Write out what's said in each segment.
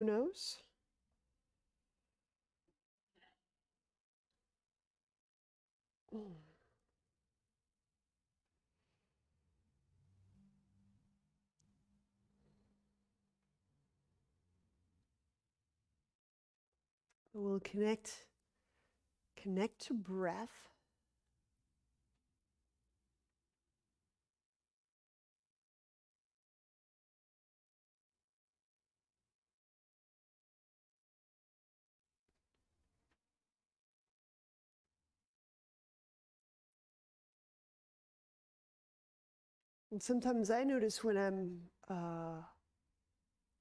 Nose. We'll connect to breath. And sometimes I notice when I'm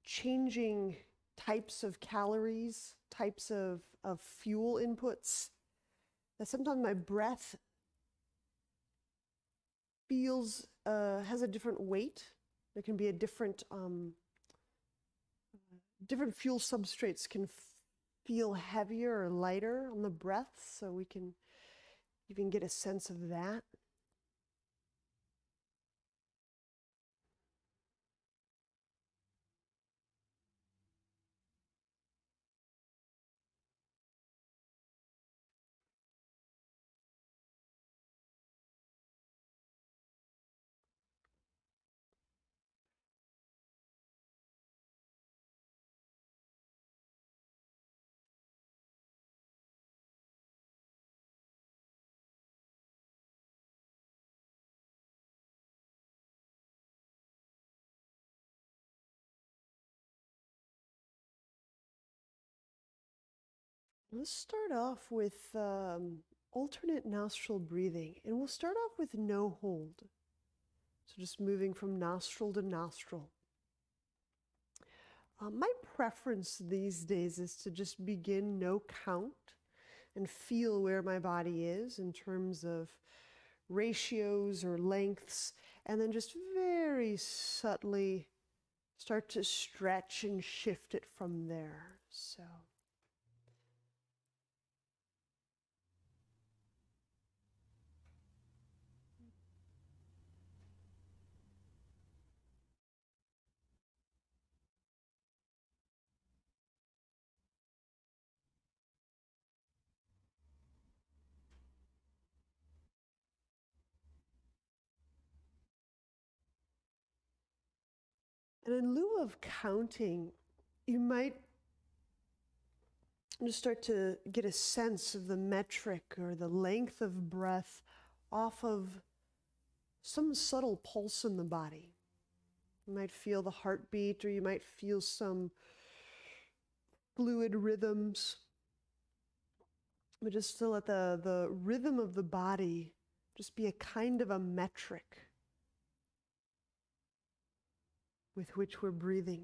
changing types of calories, types of fuel inputs, that sometimes my breath feels, has a different weight. There can be a different fuel substrates can feel heavier or lighter on the breath, so we can even get a sense of that. Let's start off with alternate nostril breathing, and we'll start off with no hold. So just moving from nostril to nostril. My preference these days is to just begin no count and feel where my body is in terms of ratios or lengths, and then just very subtly start to stretch and shift it from there. So. And in lieu of counting, you might just start to get a sense of the metric or the length of breath off of some subtle pulse in the body. You might feel the heartbeat, or you might feel some fluid rhythms. But just to let the rhythm of the body just be a kind of a metric with which we're breathing.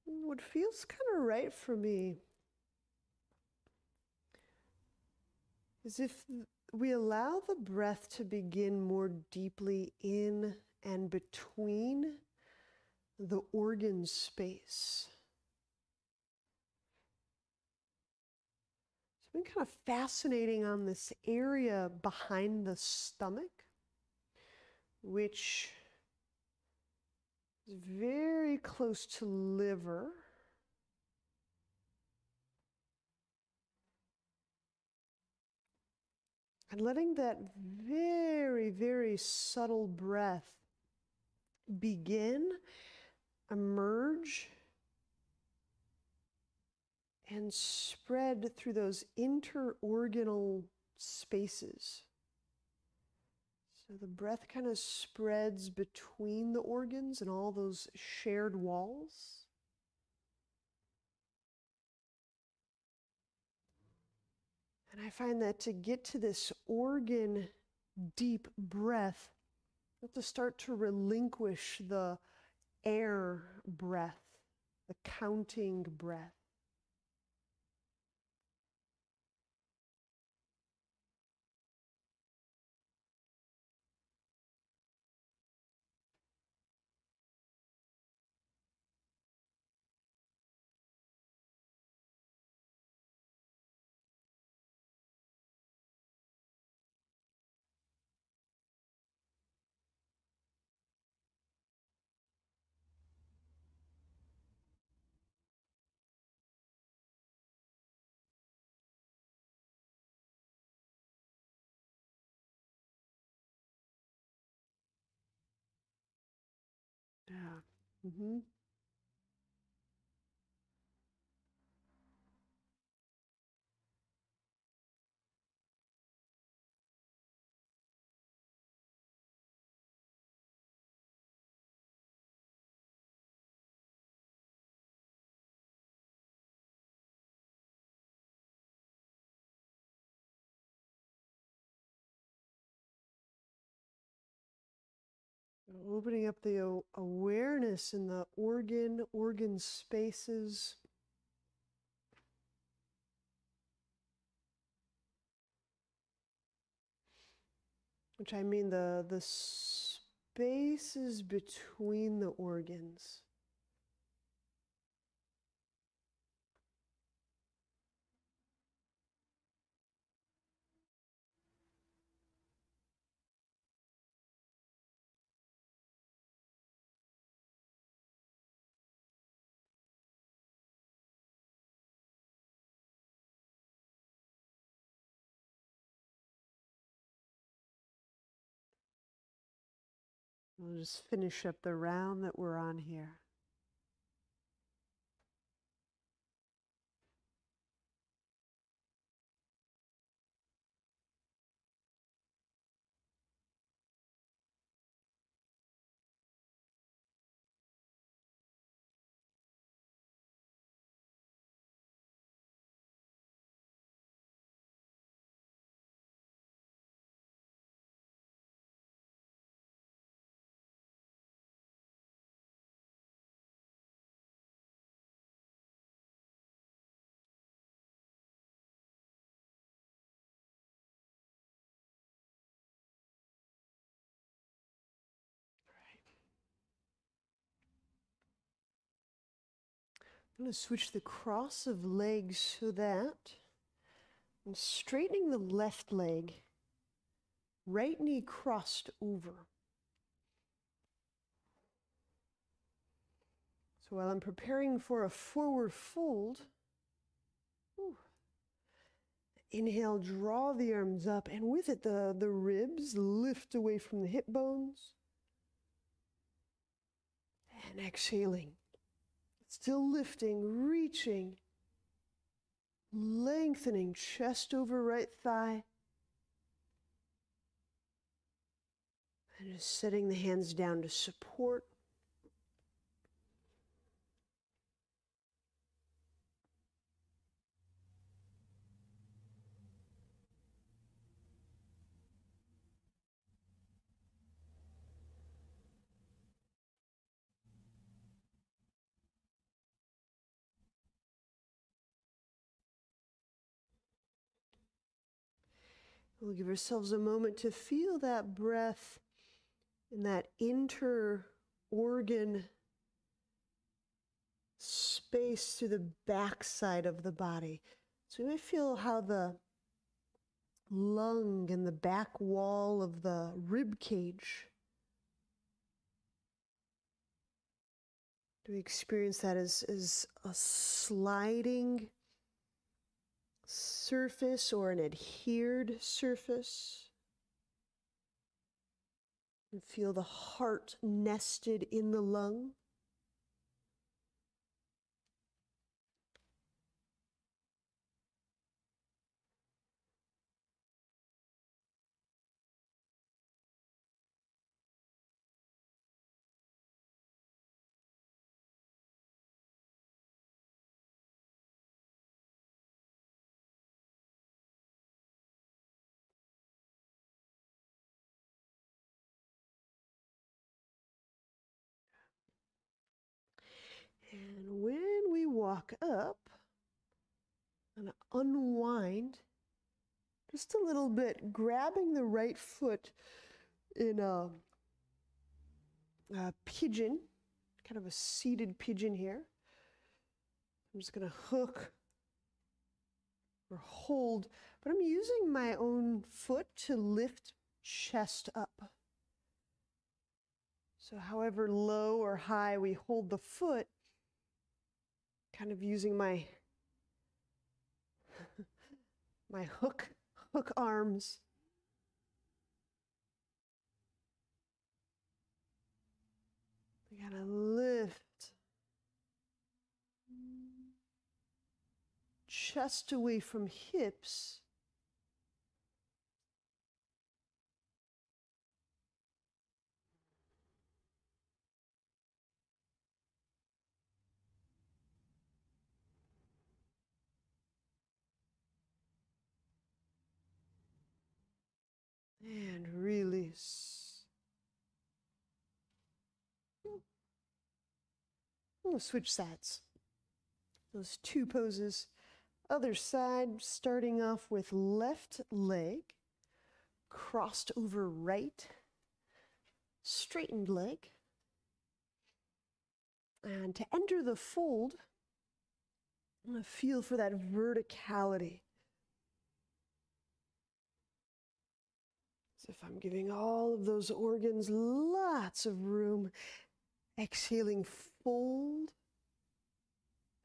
What feels kind of right for me is if we allow the breath to begin more deeply in and between the organ space. So I've been kind of fascinating on this area behind the stomach, which is very close to liver. And letting that very, very subtle breath begin, emerge, and spread through those interorganal spaces. So the breath kind of spreads between the organs and all those shared walls. And I find that to get to this organ deep breath, you have to start to relinquish the air breath, the counting breath. Yeah. Mm-hmm. Opening up the awareness in the organ spaces. Which I mean the spaces between the organs. We'll just finish up the round that we're on here. I'm going to switch the cross of legs so that I'm straightening the left leg, right knee crossed over. So while I'm preparing for a forward fold, inhale, draw the arms up, and with it the ribs lift away from the hip bones. And exhaling, still lifting, reaching, lengthening, chest over right thigh. And just setting the hands down to support. We'll give ourselves a moment to feel that breath in that inter-organ space through the backside of the body. So you may feel how the lung and the back wall of the rib cage, do we experience that as a sliding surface or an adhered surface? And feel the heart nested in the lung. And when we walk up, I'm going to unwind just a little bit, grabbing the right foot in a pigeon, kind of a seated pigeon here. I'm just going to hook or hold, but I'm using my own foot to lift chest up. So however low or high we hold the foot, kind of using my my hook arms. We gotta lift. Chest away from hips. And release. We'll switch sides. Those two poses. Other side, starting off with left leg, crossed over right, straightened leg. And to enter the fold, I'm going to feel for that verticality. As if I'm giving all of those organs lots of room. Exhaling, fold.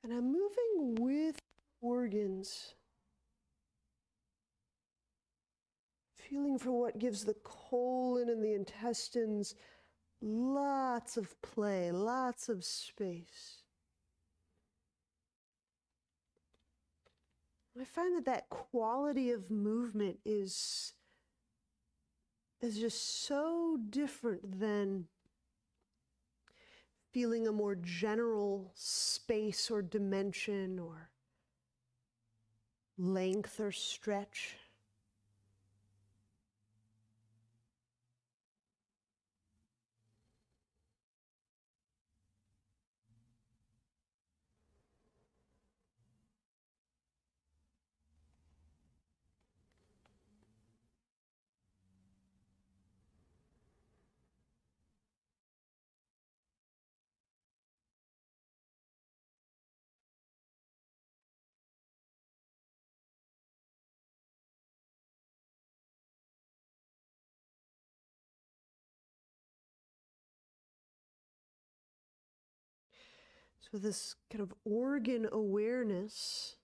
And I'm moving with organs. Feeling for what gives the colon and the intestines lots of play, lots of space. I find that that quality of movement is just so different than feeling a more general space or dimension or length or stretch. So this kind of organ awareness,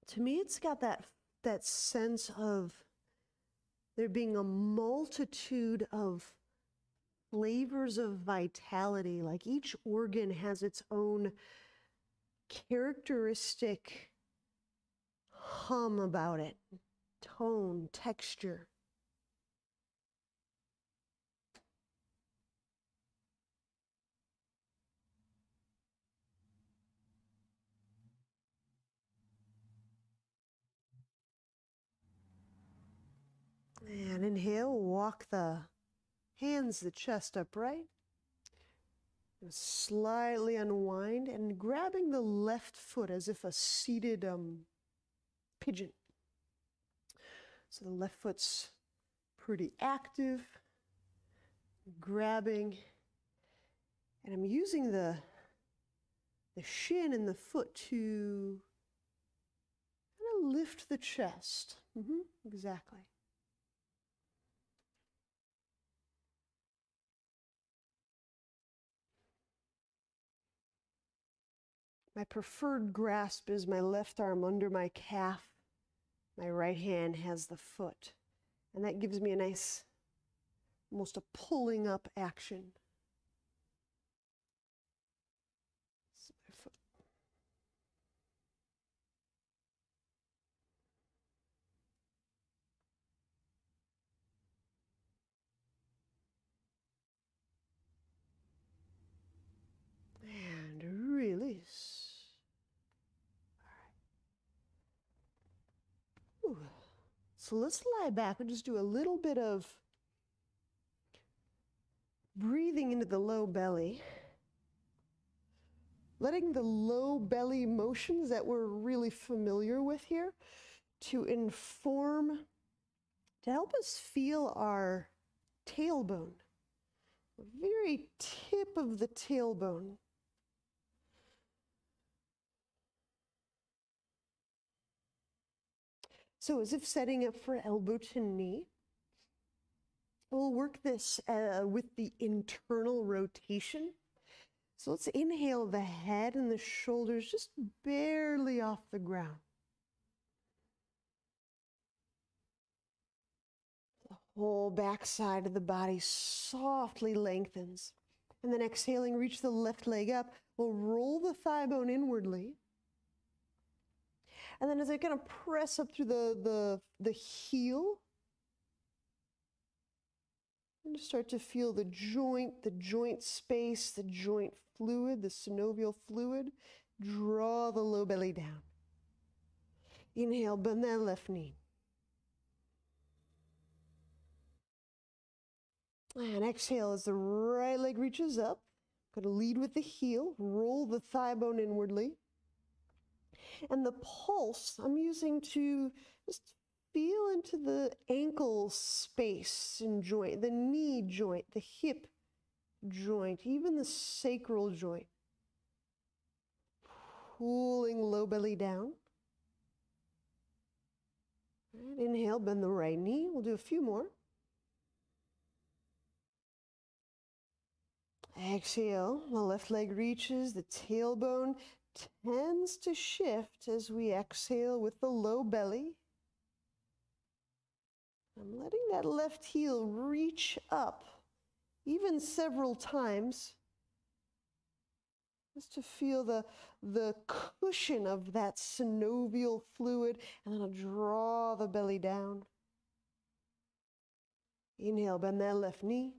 to me, it's got that sense of there being a multitude of flavors of vitality. Like each organ has its own characteristic hum about it, tone, texture. And inhale, walk the hands, the chest upright. And slightly unwind and grabbing the left foot as if a seated pigeon. So the left foot's pretty active, grabbing, and I'm using the shin and the foot to kind of lift the chest. Exactly. My preferred grasp is my left arm under my calf. My right hand has the foot. And that gives me a nice, almost a pulling up action. My foot. And release. Ooh. So let's lie back and just do a little bit of Breathing into the low belly. Letting the low belly motions that we're really familiar with here to help us feel our tailbone, the very tip of the tailbone. So as if setting up for elbow to knee, we'll work this with the internal rotation. So let's inhale the head and the shoulders just barely off the ground. The whole back side of the body softly lengthens. And then exhaling, reach the left leg up. We'll roll the thigh bone inwardly. And then as I kind of press up through the heel, and just start to feel the joint space, the joint fluid, the synovial fluid. Draw the low belly down. Inhale, bend that left knee. And exhale as the right leg reaches up. Going to lead with the heel, roll the thigh bone inwardly. And the pulse I'm using to just feel into the ankle space and joint, the knee joint, the hip joint, even the sacral joint. Pulling low belly down. Right, inhale, bend the right knee. We'll do a few more. Exhale, the left leg reaches, the tailbone tends to shift as we exhale with the low belly. I'm letting that left heel reach up, even several times, just to feel the cushion of that synovial fluid, and then I'll draw the belly down. Inhale, bend that left knee.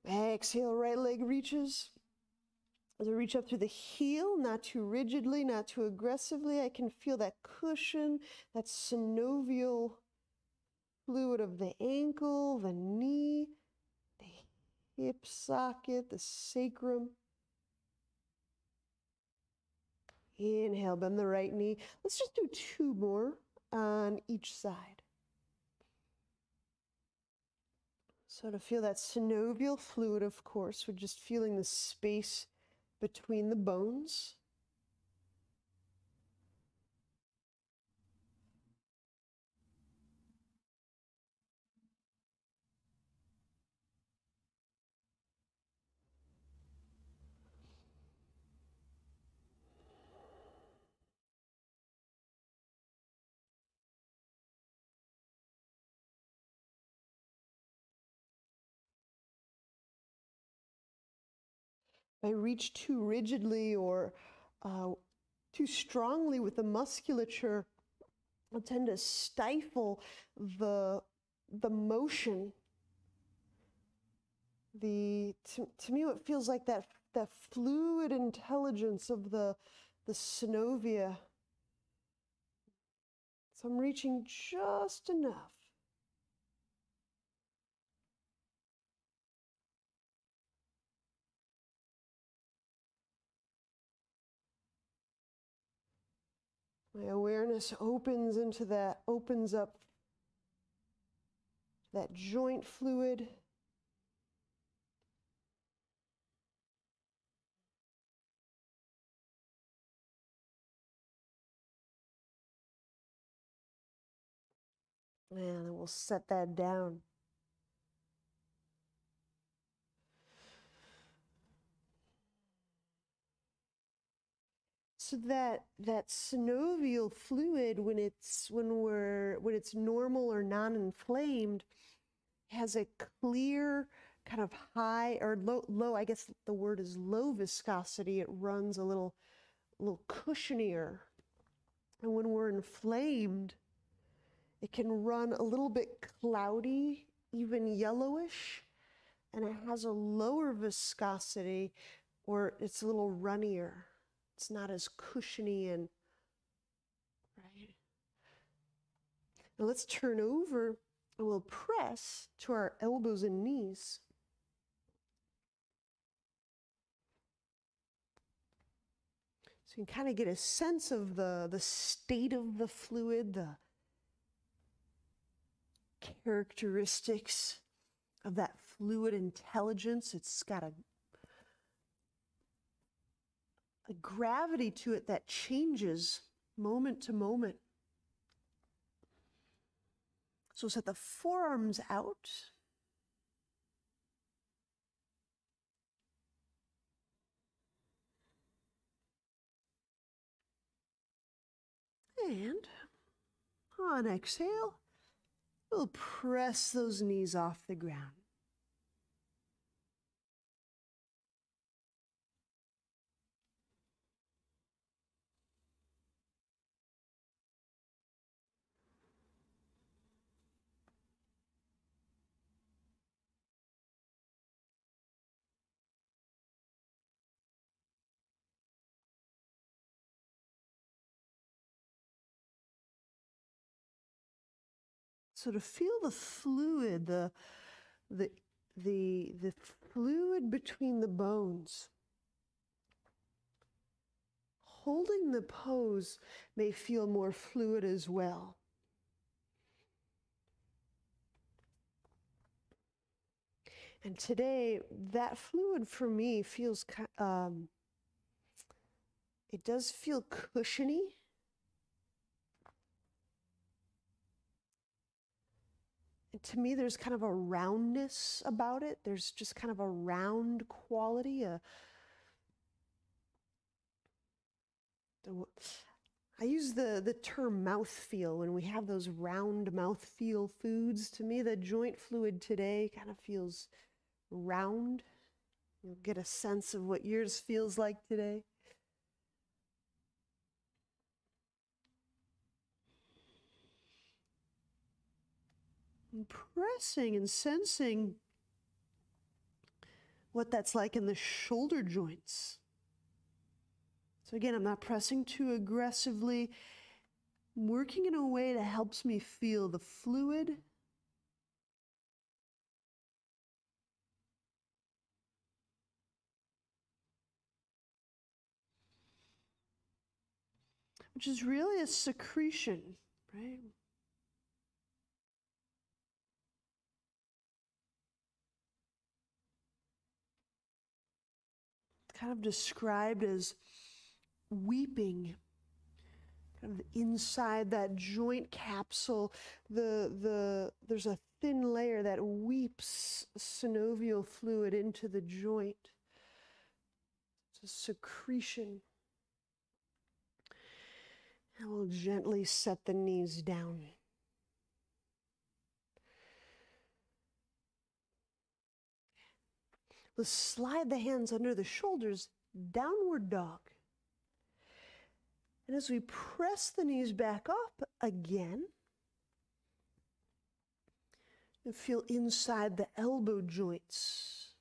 Exhale, right leg reaches. As I reach up through the heel, not too rigidly, not too aggressively, I can feel that cushion, that synovial fluid of the ankle, the knee, the hip socket, the sacrum. Inhale, bend the right knee. Let's just do 2 more on each side. So to feel that synovial fluid, of course, we're just feeling the space between the bones. If I reach too rigidly or too strongly with the musculature, I'll tend to stifle the motion. To me, it feels like that fluid intelligence of the synovia. So I'm reaching just enough. My awareness opens up that joint fluid. And then we'll set that down. So that synovial fluid, when it's normal or non-inflamed, has a clear kind of high or low. I guess the word is low viscosity. It runs a little cushionier, and when we're inflamed, it can run a little bit cloudy, even yellowish, and it has a lower viscosity, or it's a little runnier. It's not as cushiony and right. Now let's turn over and we'll press to our elbows and knees. So you can kind of get a sense of the state of the fluid, the characteristics of that fluid intelligence. It's got a gravity to it that changes moment to moment. So set the forearms out. And on exhale, we'll press those knees off the ground. So to feel the fluid, the fluid between the bones, holding the pose may feel more fluid as well. And today, that fluid for me feels, it does feel cushiony. And to me, there's kind of a roundness about it. There's just kind of a round quality. I use the term mouthfeel when we have those round mouthfeel foods. To me, the joint fluid today kind of feels round. You'll get a sense of what yours feels like today. And pressing and sensing what that's like in the shoulder joints. So again, I'm not pressing too aggressively. I'm working in a way that helps me feel the fluid. Which is really a secretion, right? Kind of described as weeping, kind of inside that joint capsule. There's a thin layer that weeps synovial fluid into the joint. It's a secretion. And we'll gently set the knees down. We'll slide the hands under the shoulders, downward dog. And as we press the knees back up again, you feel inside the elbow joints.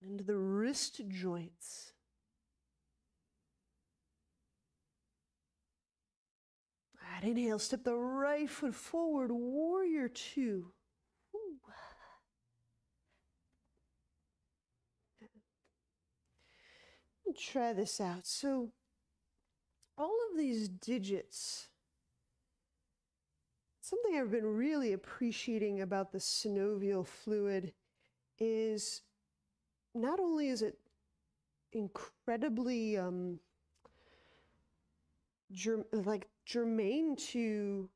Into the wrist joints. Right, inhale, step the right foot forward, warrior two. Ooh. Try this out. So all of these digits, something I've been really appreciating about the synovial fluid is not only is it incredibly germane to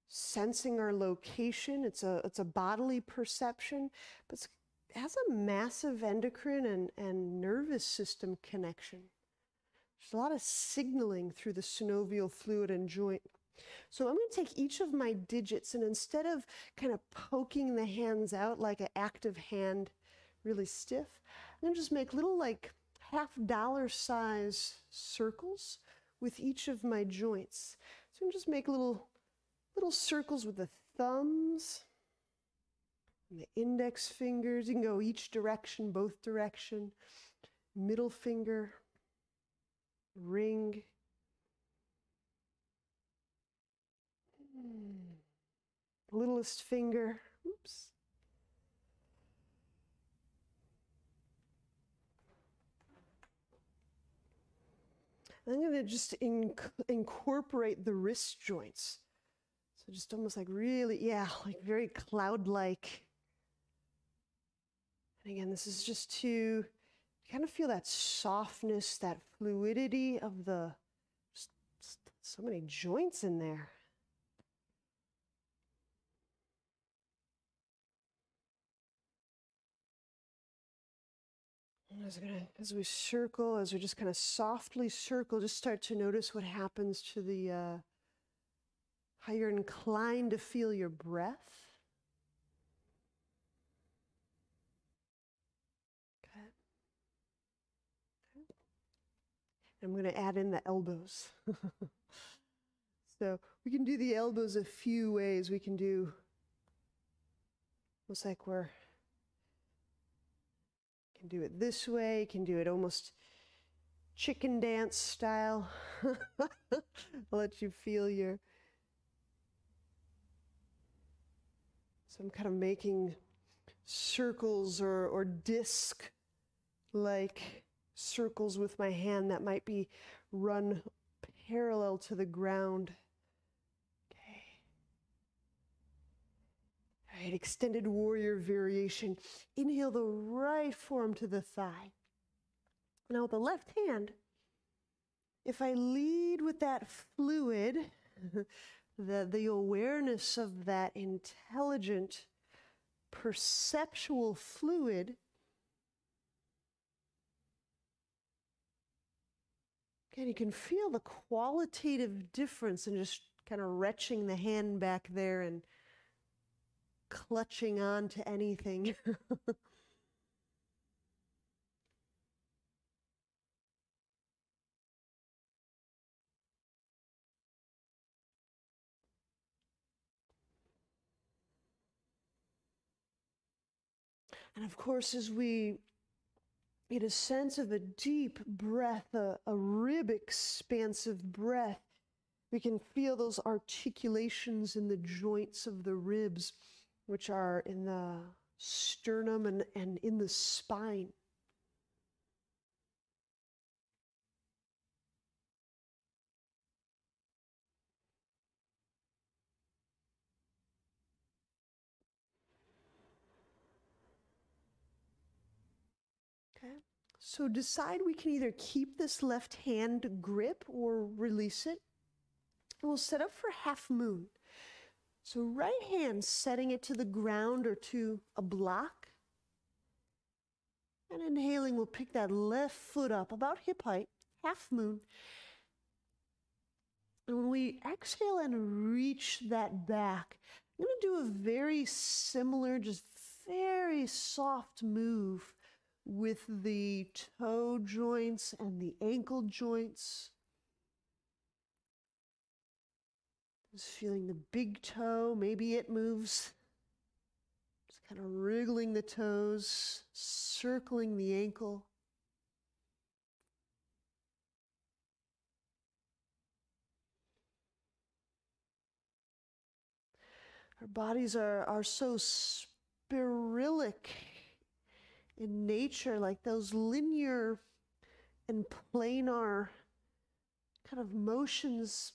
sensing our location, it's a bodily perception, but it has a massive endocrine and nervous system connection. There's a lot of signaling through the synovial fluid and joint. So I'm going to take each of my digits, and instead of kind of poking the hands out like an active hand, really stiff, I'm going to just make little like $50 size circles with each of my joints. So I'm just make little circles with the thumbs and the index fingers. You can go each direction, both direction, middle finger, ring. littlest finger. Oops. I'm going to just incorporate the wrist joints. So just almost like really, yeah, like very cloud-like. And again, this is just to kind of feel that softness, that fluidity of the, just so many joints in there. As we circle, as we just kind of softly circle, just start to notice what happens to the, how you're inclined to feel your breath. Okay. I'm going to add in the elbows. So we can do the elbows a few ways. We can do, looks like we're, can do it this way, can do it almost chicken dance style. I'll let you feel your, so I'm kind of making circles or disc-like circles with my hand that might be run parallel to the ground. Okay. All right, extended warrior variation. Inhale the right forearm to the thigh. Now with the left hand, if I lead with that fluid, the awareness of that intelligent, perceptual fluid, again, you can feel the qualitative difference in just kind of retching the hand back there and clutching on to anything. And of course, as we get a sense of a deep breath, a rib expansive breath, we can feel those articulations in the joints of the ribs, which are in the sternum and in the spine. Okay. So decide we can either keep this left hand grip or release it. And we'll set up for half moon. So right hand setting it to the ground or to a block. And inhaling, we'll pick that left foot up about hip height, half moon. And when we exhale and reach that back, I'm going to do a very similar, just very soft move with the toe joints and the ankle joints. Just feeling the big toe, maybe it moves. Just kind of wriggling the toes, circling the ankle. Our bodies are so spiralic in nature, like those linear and planar kind of motions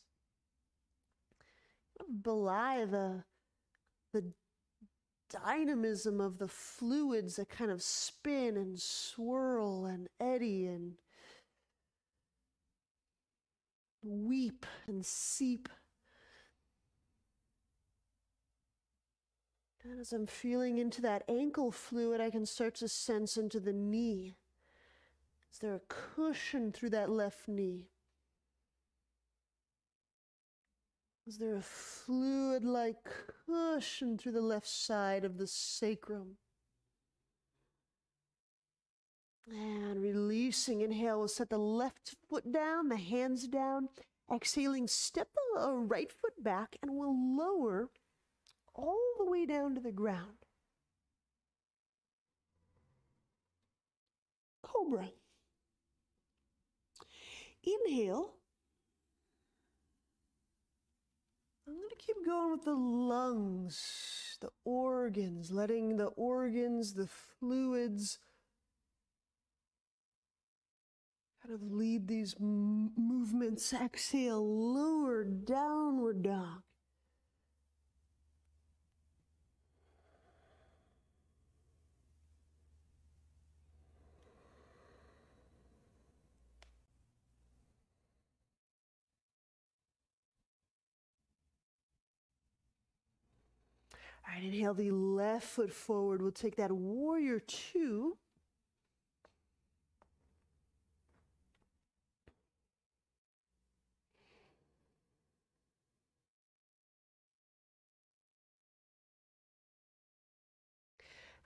belie the dynamism of the fluids that kind of spin and swirl and eddy and weep and seep. And as I'm feeling into that ankle fluid, I can start to sense into the knee. Is there a cushion through that left knee? Is there a fluid-like cushion through the left side of the sacrum? And releasing, inhale, we'll set the left foot down, the hands down. Exhaling, step the right foot back, and we'll lower all the way down to the ground. Cobra. Inhale. I'm going to keep going with the lungs, the organs, letting the organs, the fluids kind of lead these movements. Exhale, lower, downward dog. All right, inhale the left foot forward. We'll take that warrior two.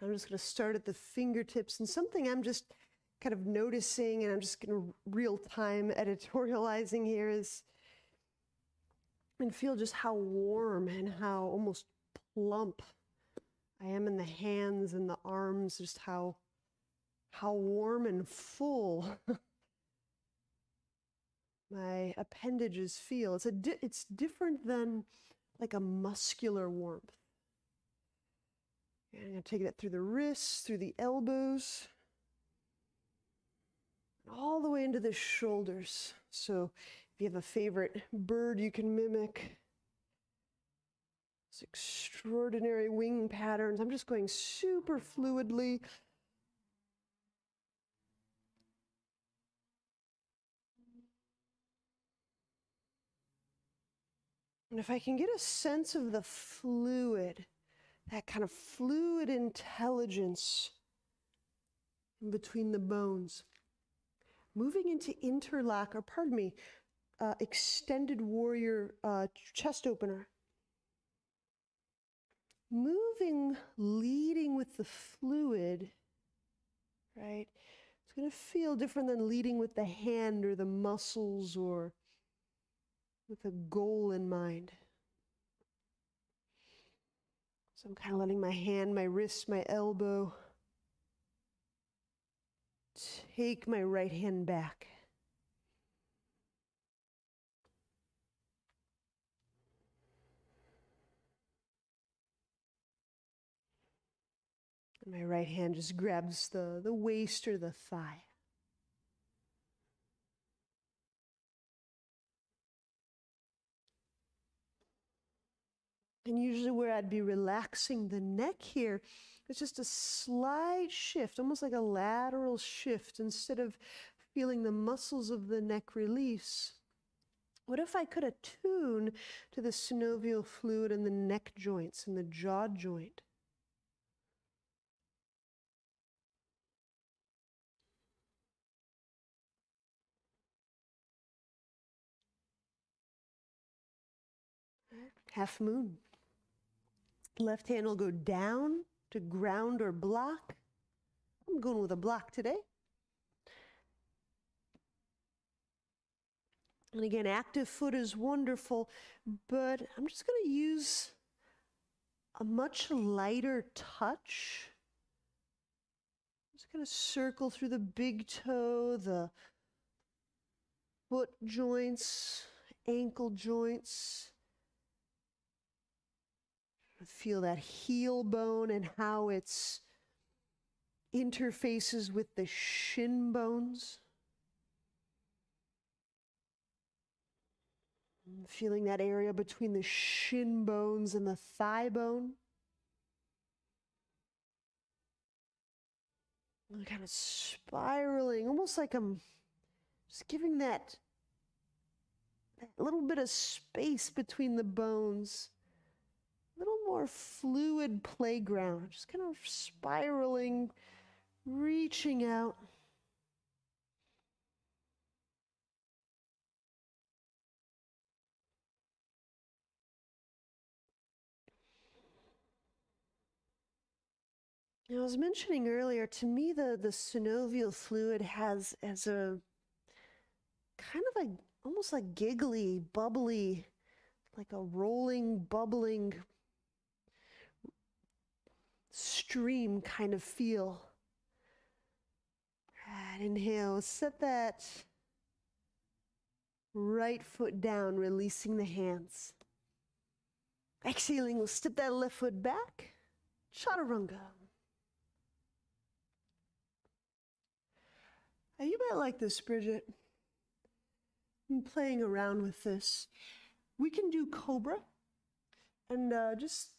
I'm just going to start at the fingertips, and something I'm just kind of noticing, and I'm just going to real-time editorializing here is, and feel just how warm and how almost plump I am in the hands and the arms, just how warm and full my appendages feel. It's different than like a muscular warmth. And I'm going to take that through the wrists, through the elbows, all the way into the shoulders. So if you have a favorite bird you can mimic, it's extraordinary wing patterns. I'm just going super fluidly. And if I can get a sense of the fluid, that kind of fluid intelligence in between the bones. Moving into interlock, or pardon me, extended warrior chest opener. Moving, leading with the fluid, right? It's going to feel different than leading with the hand or the muscles or with a goal in mind. So I'm kind of letting my hand, my wrist, my elbow take my right hand back. And my right hand just grabs the waist or the thigh. And usually where I'd be relaxing the neck here, it's just a slight shift, almost like a lateral shift. Instead of feeling the muscles of the neck release, what if I could attune to the synovial fluid in the neck joints and the jaw joint? Half moon. Left hand will go down to ground or block. I'm going with a block today. And again, active foot is wonderful, but I'm just going to use a much lighter touch. I'm just going to circle through the big toe, the foot joints, ankle joints. Feel that heel bone and how it's interfaces with the shin bones. Feeling that area between the shin bones and the thigh bone. And kind of spiraling, almost like I'm just giving that little bit of space between the bones. A little more fluid playground, just kind of spiraling, reaching out. I was mentioning earlier, to me, the synovial fluid has as a kind of a almost like giggly, bubbly, like a rolling, bubbling stream kind of feel. Right, inhale, set that right foot down, releasing the hands. Exhaling, we'll step that left foot back. Chaturanga. Now you might like this, Bridget. I'm playing around with this. We can do Cobra, and just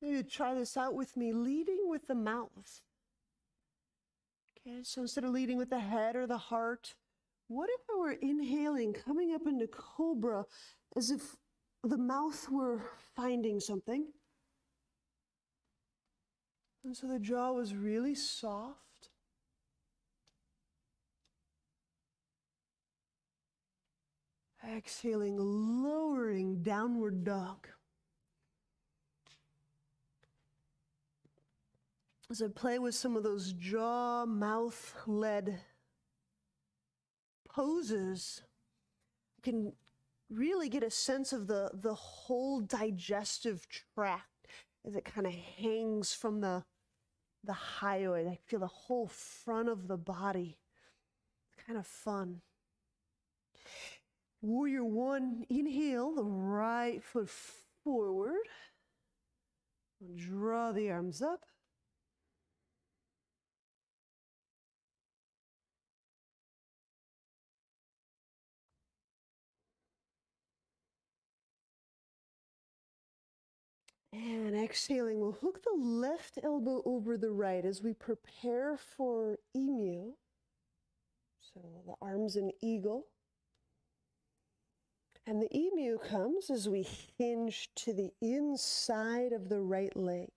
maybe try this out with me, leading with the mouth. Okay, so instead of leading with the head or the heart, what if I were inhaling, coming up into Cobra, as if the mouth were finding something? And so the jaw was really soft. Exhaling, lowering, downward dog. As I play with some of those jaw, mouth-led poses, I can really get a sense of the whole digestive tract as it kind of hangs from the hyoid. I feel the whole front of the body. It's kind of fun. Warrior one, inhale, the right foot forward. Draw the arms up. And exhaling, we'll hook the left elbow over the right as we prepare for emu. So the arms in eagle. And the emu comes as we hinge to the inside of the right leg.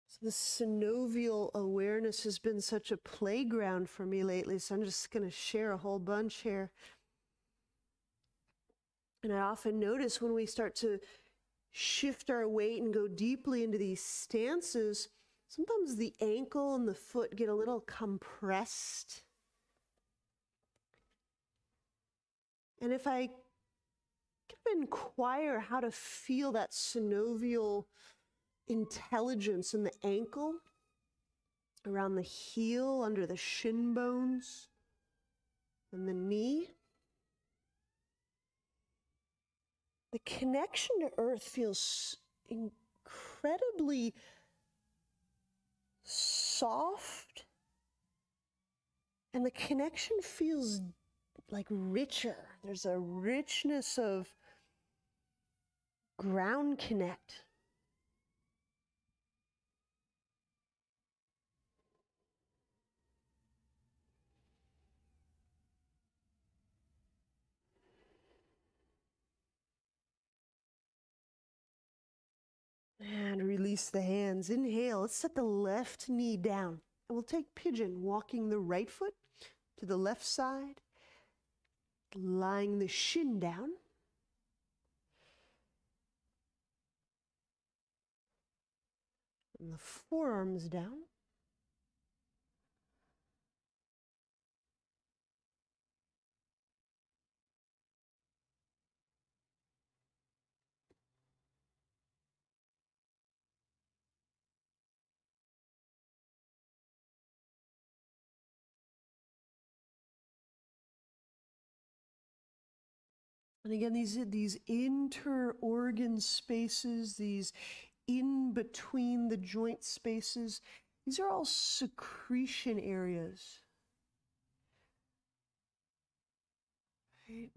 So the synovial awareness has been such a playground for me lately, so I'm just going to share a whole bunch here. And I often notice when we start to shift our weight and go deeply into these stances, sometimes the ankle and the foot get a little compressed. And if I kind of inquire how to feel that synovial intelligence in the ankle, around the heel, under the shin bones, and the knee, the connection to earth feels incredibly soft, and the connection feels like richer. There's a richness of ground connect. And release the hands. Inhale. Let's set the left knee down. And we'll take pigeon, walking the right foot to the left side, lying the shin down. And the forearms down. And again, these inter-organ spaces, these in between the joint spaces, these are all secretion areas. Right?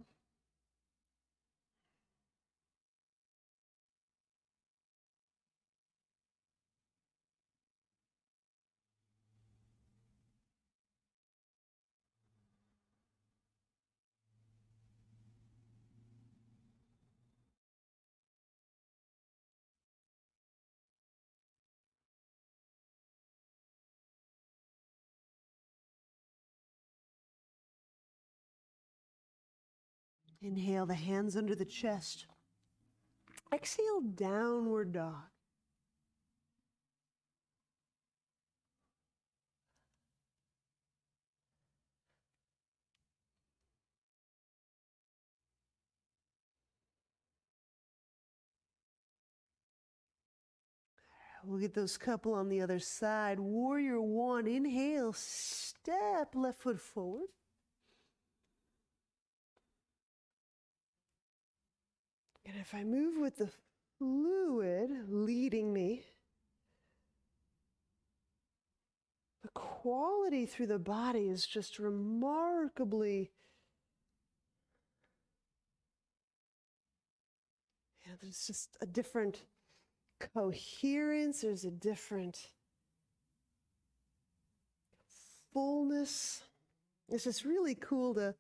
Inhale, the hands under the chest. Exhale, downward dog. We'll get those couple on the other side. Warrior one, inhale, step left foot forward. And if I move with the fluid leading me, the quality through the body is just remarkably, there's just a different coherence, there's a different fullness. It's just really cool to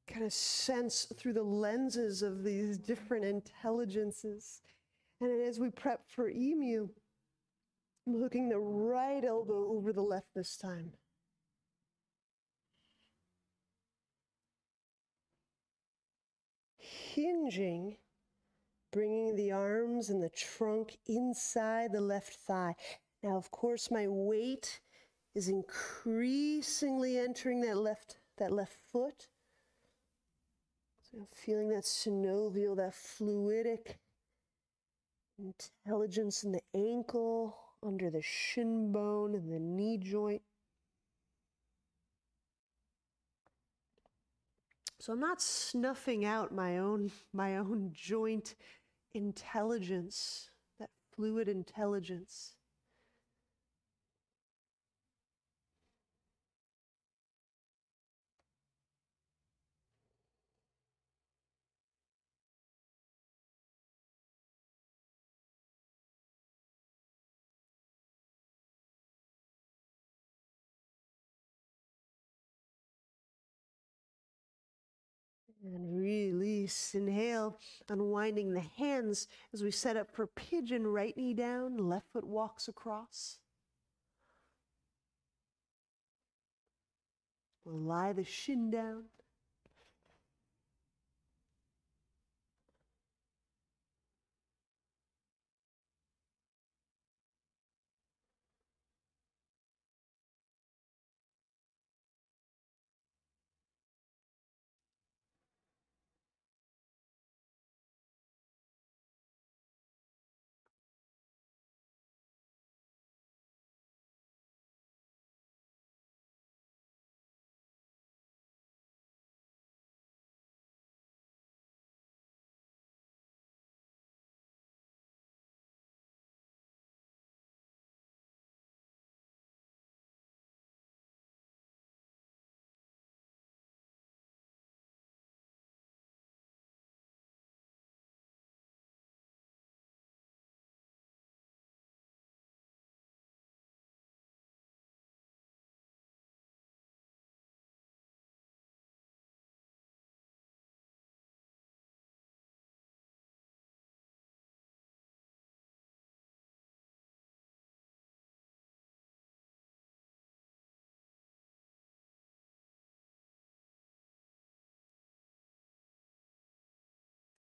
kind of sense through the lenses of these different intelligences. And as we prep for emu, I'm hooking the right elbow over the left this time. Hinging, bringing the arms and the trunk inside the left thigh. Now, of course, my weight is increasingly entering that left foot. So I'm feeling that synovial, that fluidic intelligence in the ankle, under the shin bone and the knee joint. So I'm not snuffing out my own joint intelligence, that fluid intelligence. And release, inhale, unwinding the hands as we set up for pigeon, right knee down, left foot walks across. We'll lie the shin down.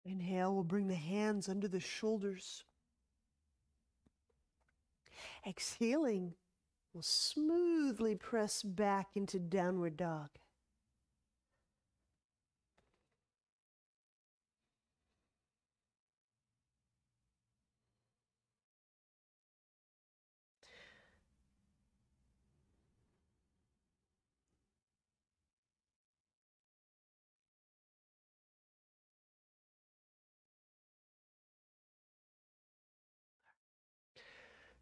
Inhale, we'll bring the hands under the shoulders. Exhaling, we'll smoothly press back into downward dog.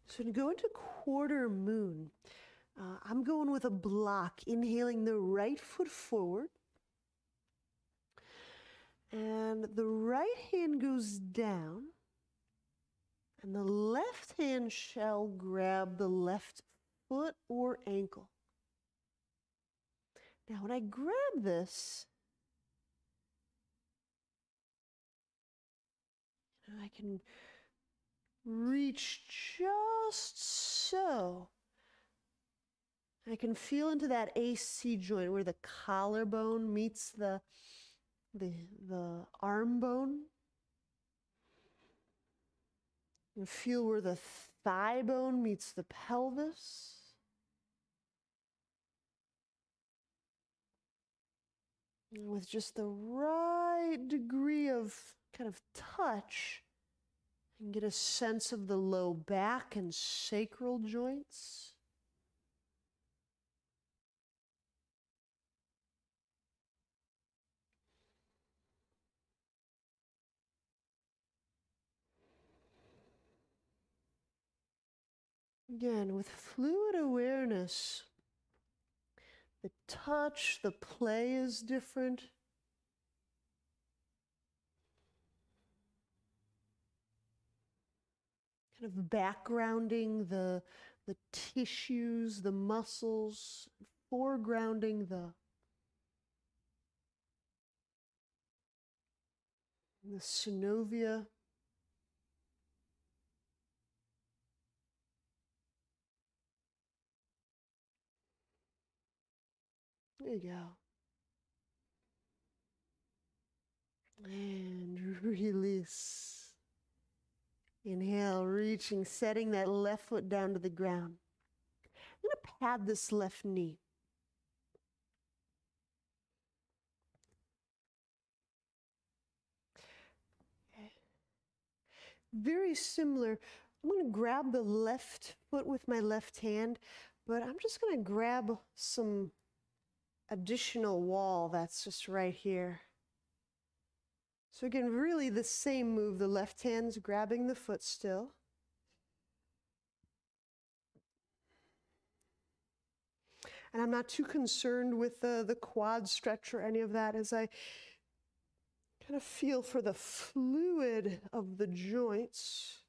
So to go into quarter moon, I'm going with a block, inhaling the right foot forward. And the right hand goes down, and the left hand shall grab the left foot or ankle. Now, when I grab this, I can reach just so. I can feel into that AC joint where the collarbone meets the arm bone. And feel where the thigh bone meets the pelvis. And with just the right degree of kind of touch, And get a sense of the low back and sacral joints. Again, with fluid awareness, the touch, the play is different. Kind of backgrounding the tissues, the muscles, foregrounding the synovia. There you go. And release. Inhale, reaching, setting that left foot down to the ground. I'm going to pad this left knee. Okay. Very similar. I'm going to grab the left foot with my left hand, but I'm just going to grab some additional wall that's just right here. So again, really the same move. The left hand's grabbing the foot still. And I'm not too concerned with the quad stretch or any of that as I kind of feel for the fluid of the joints.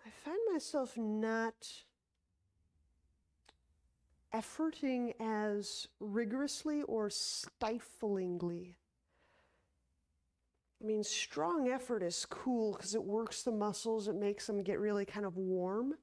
I find myself not efforting as rigorously or stiflingly. I mean, strong effort is cool because it works the muscles, it makes them get really kind of warm.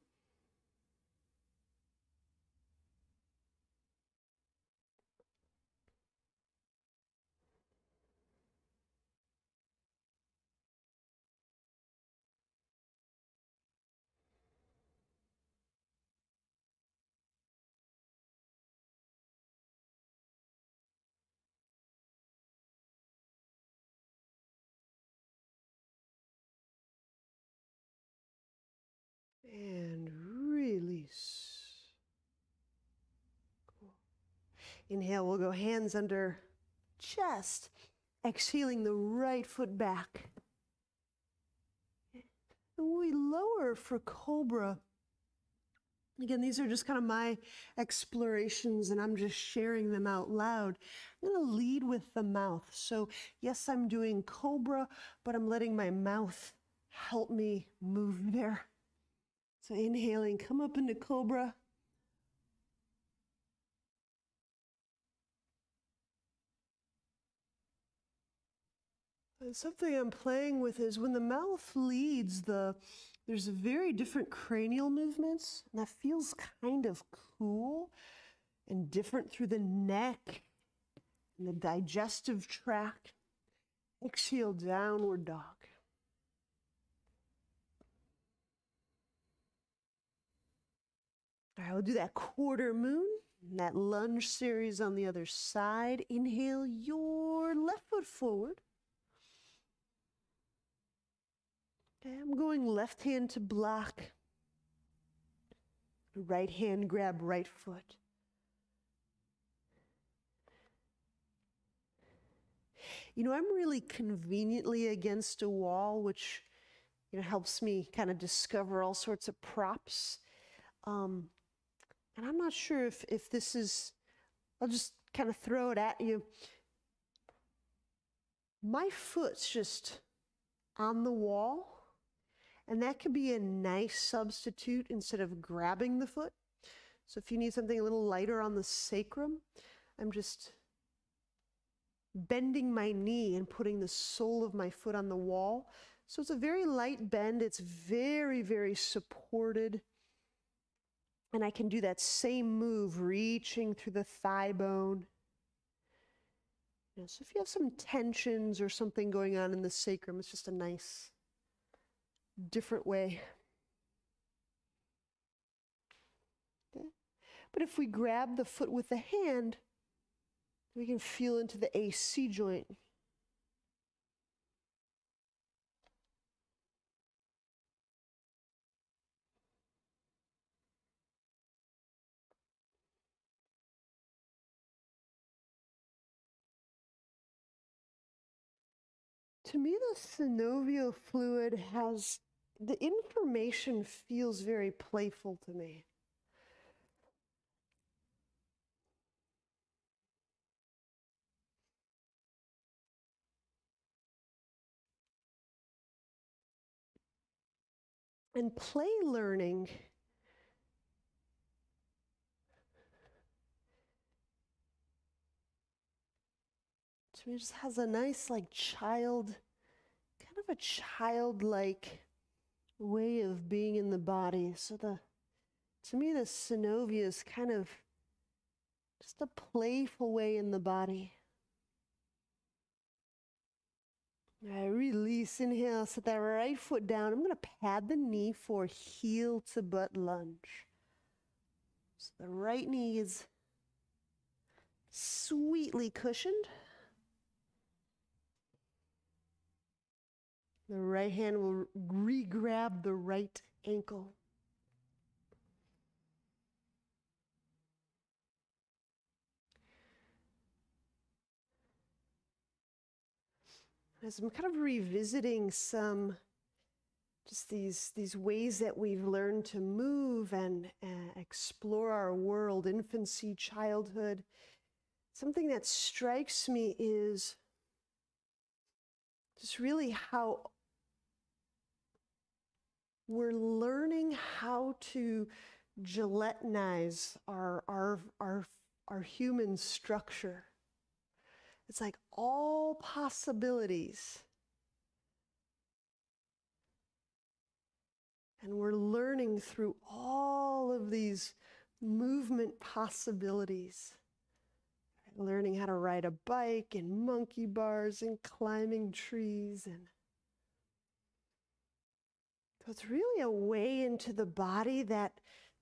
And release. Cool. Inhale, we'll go hands under chest. Exhaling the right foot back. And we lower for Cobra. Again, these are just kind of my explorations and I'm just sharing them out loud. I'm going to lead with the mouth. So yes, I'm doing Cobra, but I'm letting my mouth help me move there. So inhaling, come up into Cobra. And something I'm playing with is when the mouth leads, there's a very different cranial movements, and that feels kind of cool and different through the neck and the digestive tract. Exhale, downward dog. All right, we'll do that quarter moon, and that lunge series on the other side. Inhale your left foot forward. Okay, I'm going left hand to block. Right hand grab right foot. You know, I'm really conveniently against a wall, which, you know, helps me kind of discover all sorts of props. And I'm not sure if this is, I'll just kind of throw it at you. My foot's just on the wall, and that could be a nice substitute instead of grabbing the foot. So if you need something a little lighter on the sacrum, I'm just bending my knee and putting the sole of my foot on the wall. So it's a very light bend. It's very, very supported. And I can do that same move, reaching through the thigh bone. So if you have some tensions or something going on in the sacrum, it's just a nice, different way. Okay. But if we grab the foot with the hand, We can feel into the AC joint. To me, the synovial fluid has, the information feels very playful to me. And play learning to me just has a nice, like, kind of a childlike way of being in the body. So to me, the synovia is kind of just a playful way in the body. I release, inhale, set that right foot down. I'm going to pad the knee for heel to butt lunge. So the right knee is sweetly cushioned. The right hand will re-grab the right ankle. As I'm kind of revisiting just these ways that we've learned to move and explore our world, infancy, childhood, something that strikes me is just really how we're learning how to gelatinize our human structure. It's like all possibilities. And we're learning through all of these movement possibilities. Learning how to ride a bike and monkey bars and climbing trees. And so it's really a way into the body that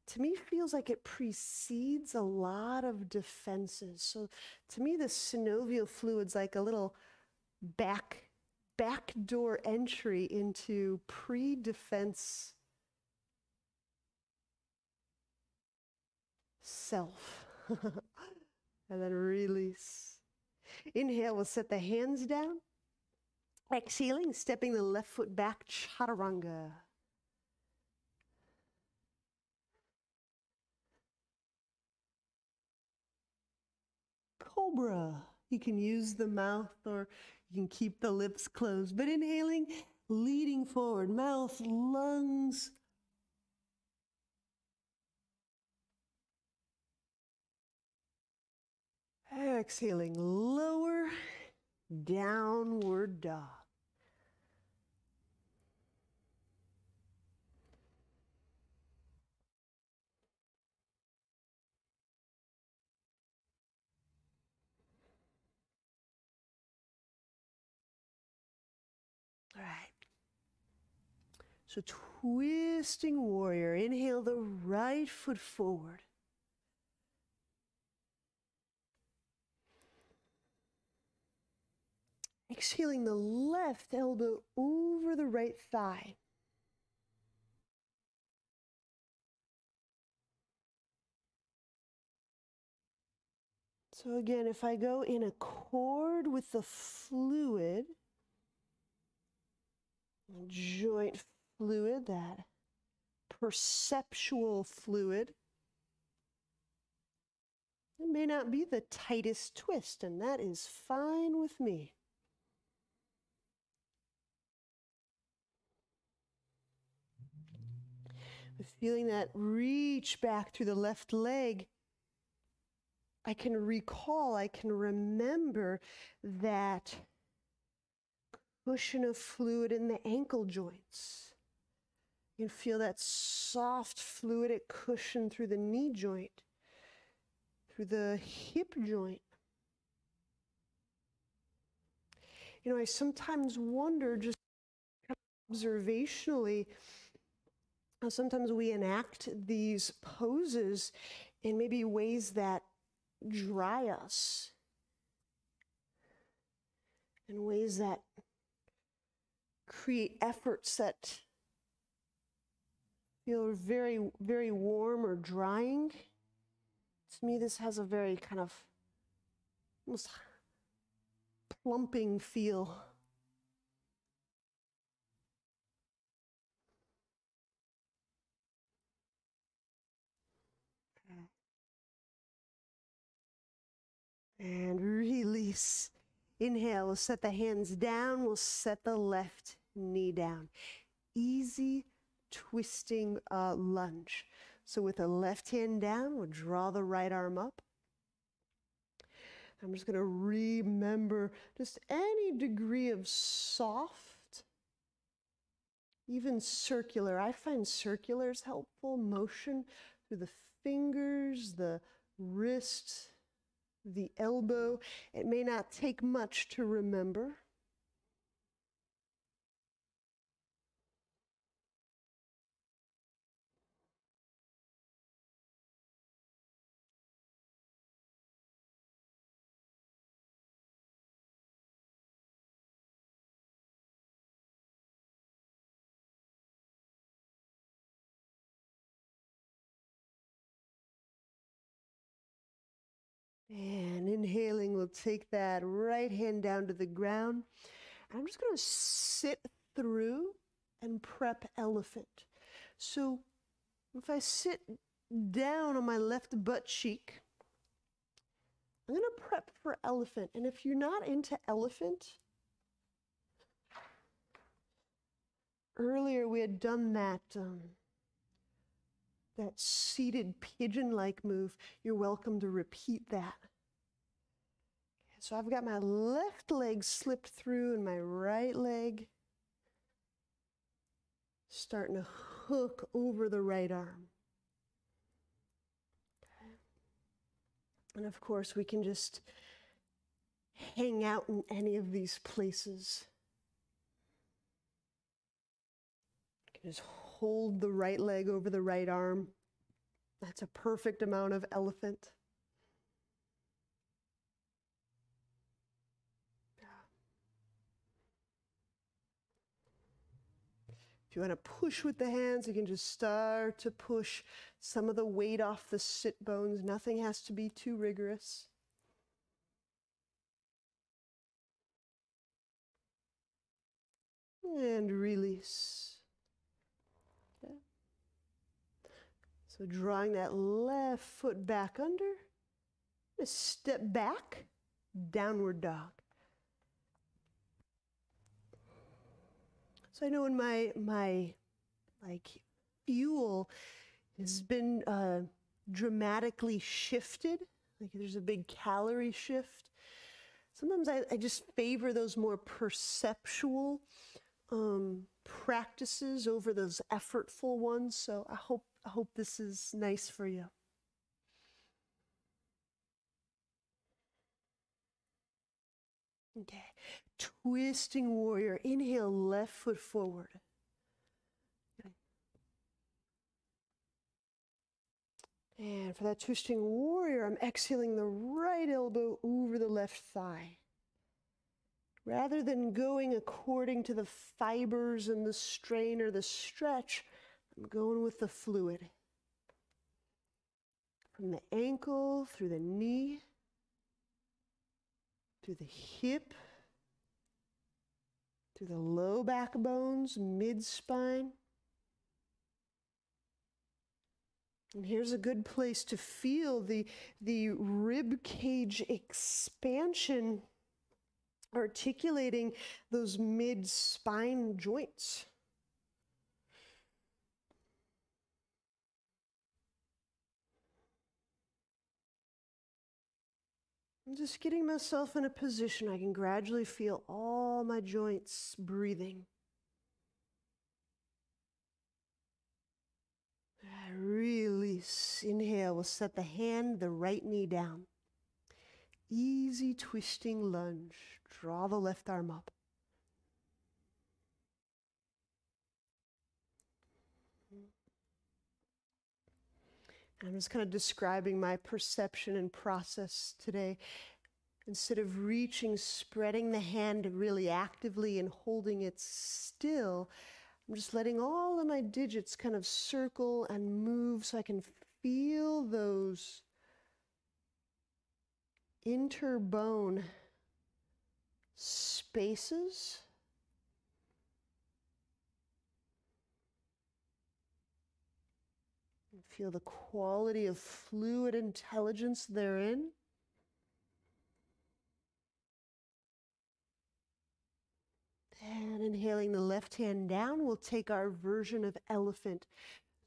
to me feels like it precedes a lot of defenses. So to me, the synovial fluid's like a little backdoor entry into pre-defense self. And then release. Inhale, we'll set the hands down. Exhaling, stepping the left foot back, chaturanga. Cobra. You can use the mouth or you can keep the lips closed. But inhaling, leading forward, mouth, lungs. Exhaling, lower, downward dog. All right. So twisting warrior. Inhale the right foot forward. Exhaling the left elbow over the right thigh. So again, if I go in accord with the fluid, joint fluid, that perceptual fluid, it may not be the tightest twist, and that is fine with me. Feeling that reach back through the left leg, I can recall, I can remember that cushion of fluid in the ankle joints. You can feel that soft fluidic cushion through the knee joint, through the hip joint. You know, I sometimes wonder, just observationally, how sometimes we enact these poses in maybe ways that dry us, in ways that create efforts that feel very, very warm or drying. To me, this has a very kind of almost plumping feel. And release. Inhale, we'll set the hands down, we'll set the left knee down. Easy twisting lunge. So with the left hand down, we'll draw the right arm up. I'm just going to remember just any degree of soft, even circular. I find circular is helpful. Motion through the fingers, the wrist, the elbow. It may not take much to remember. And inhaling, we'll take that right hand down to the ground. I'm just going to sit through and prep elephant. So if I sit down on my left butt cheek, I'm going to prep for elephant. And if you're not into elephant, earlier we had done that seated pigeon-like move. You're welcome to repeat that. So I've got my left leg slipped through and my right leg starting to hook over the right arm. Okay. And of course, we can just hang out in any of these places. You can just hold the right leg over the right arm. That's a perfect amount of elephant. If you want to push with the hands, you can just start to push some of the weight off the sit bones. Nothing has to be too rigorous. And release. Okay. So drawing that left foot back under, just step back, downward dog. So I know when my fuel has been dramatically shifted, like there's a big calorie shift. Sometimes I just favor those more perceptual practices over those effortful ones. So I hope this is nice for you. Okay, twisting warrior. Inhale, left foot forward. Okay. And for that twisting warrior, I'm exhaling the right elbow over the left thigh. Rather than going according to the fibers and the strain or the stretch, I'm going with the fluid. From the ankle, through the knee, through the hip, through the low back bones, mid-spine. And here's a good place to feel the rib cage expansion, articulating those mid-spine joints. I'm just getting myself in a position I can gradually feel all my joints breathing. Release. Inhale. We'll set the hand, the right knee down. Easy twisting lunge. Draw the left arm up. I'm just kind of describing my perception and process today. Instead of reaching, spreading the hand really actively and holding it still, I'm just letting all of my digits kind of circle and move so I can feel those interbone spaces. And feel the quality of fluid intelligence therein. And inhaling the left hand down, we'll take our version of elephant.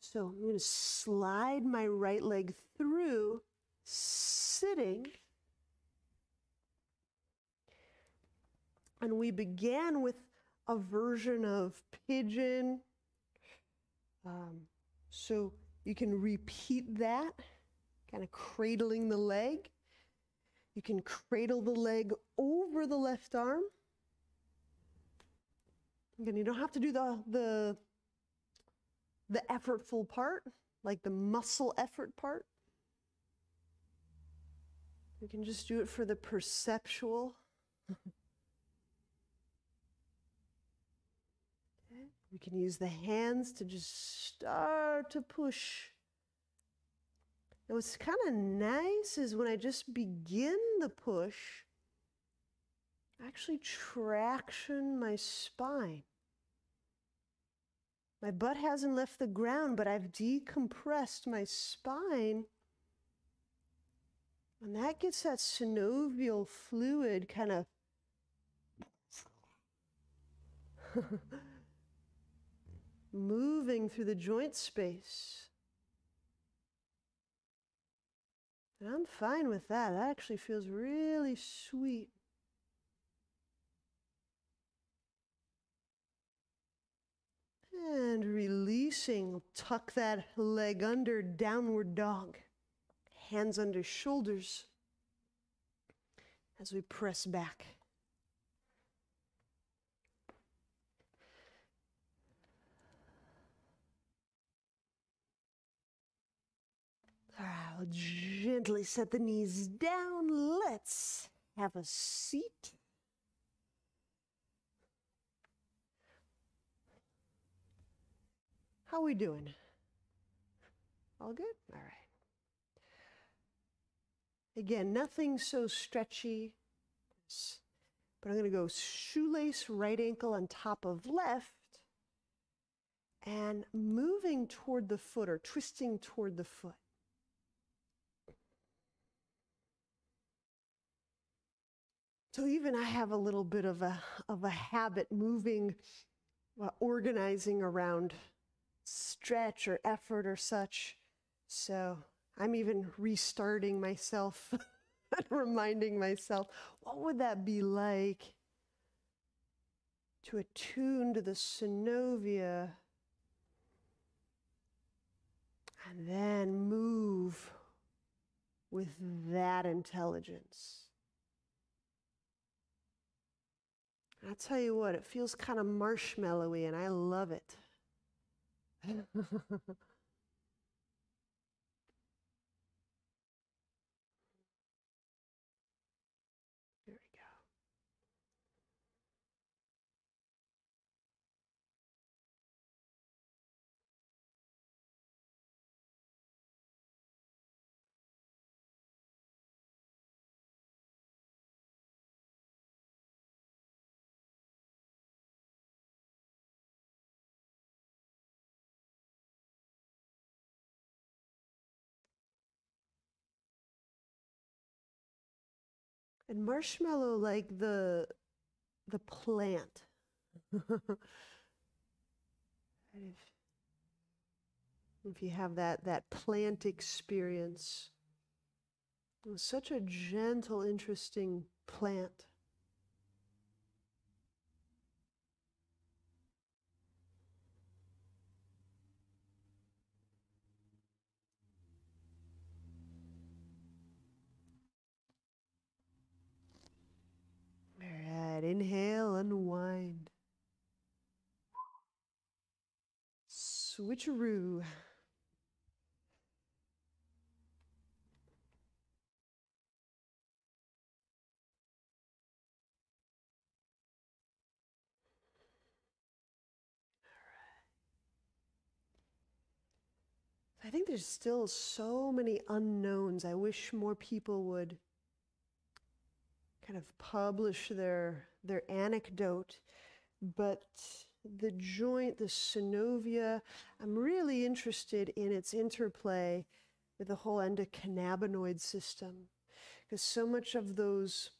So I'm going to slide my right leg through, sitting. And we began with a version of pigeon. So you can repeat that, kind of cradling the leg. You can cradle the leg over the left arm. Again, you don't have to do the effortful part, like the muscle effort part. You can just do it for the perceptual. Okay. We can use the hands to just start to push. Now what's kind of nice is when I just begin the push, I actually traction my spine. My butt hasn't left the ground, but I've decompressed my spine. And that gets that synovial fluid kind of moving through the joint space. And I'm fine with that. That actually feels really sweet. And releasing, tuck that leg under, downward dog. Hands under shoulders as we press back. All right, I'll gently set the knees down. Let's have a seat. How are we doing? All good? All right. Again, nothing so stretchy, but I'm going to go shoelace right ankle on top of left and moving toward the foot or twisting toward the foot. So even I have a little bit of a habit moving, organizing around stretch or effort or such. So I'm even restarting myself and reminding myself, what would that be like to attune to the synovia and then move with that intelligence. I'll tell you what, it feels kind of marshmallowy and I love it. There we go. And marshmallow like the plant. If you have that plant experience, it was such a gentle, interesting plant. All right, inhale, unwind. Switcheroo. I think there's still so many unknowns. I wish more people would kind of publish their anecdote, but the joint, the synovia, I'm really interested in its interplay with the whole endocannabinoid system, because so much of those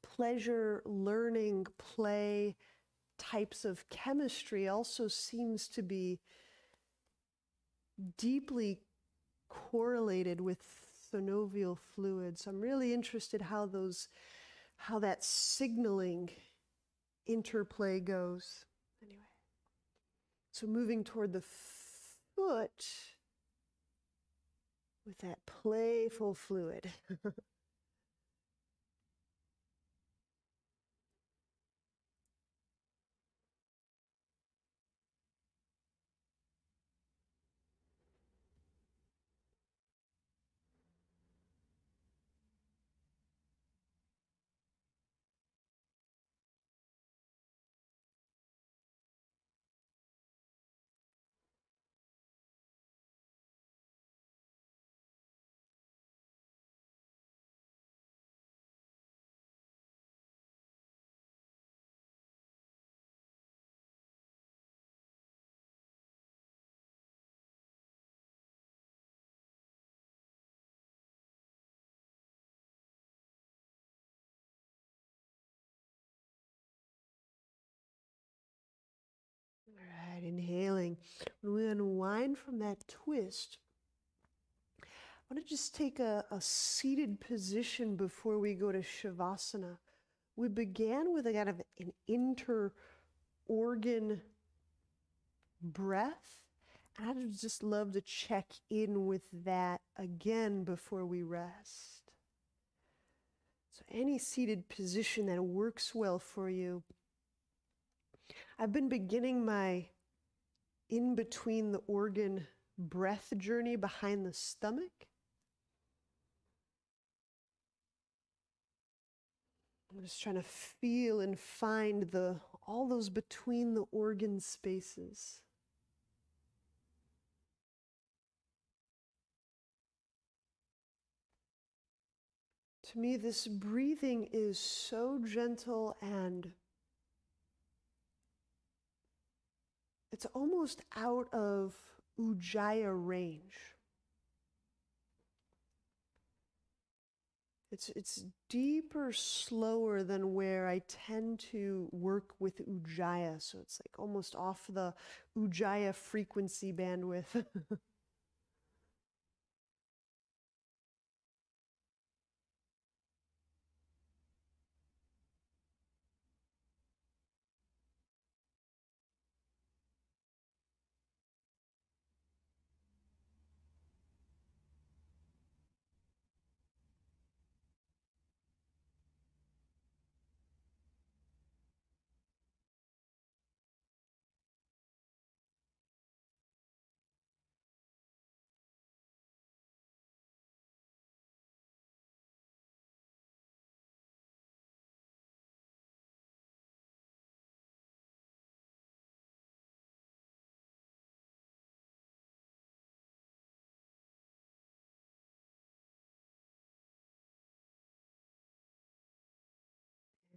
pleasure, learning, play types of chemistry also seems to be deeply correlated with synovial fluid. So I'm really interested how that signaling interplay goes. Anyway, so moving toward the foot with that playful fluid. All right, inhaling. When we unwind from that twist, I want to just take a seated position before we go to Shavasana. We began with a kind of an inter-organ breath, and I'd just love to check in with that again before we rest. So any seated position that works well for you. I've been beginning my in between the organ breath journey behind the stomach. I'm just trying to feel and find all those between the organ spaces. To me, this breathing is so gentle and it's almost out of Ujjayi range. It's deeper, slower than where I tend to work with Ujjayi. So it's like almost off the Ujjayi frequency bandwidth.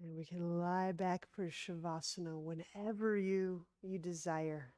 And we can lie back for Shavasana whenever you desire.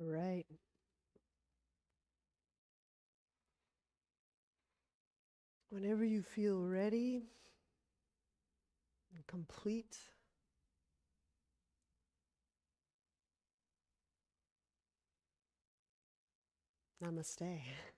Right. Whenever you feel ready and complete, namaste.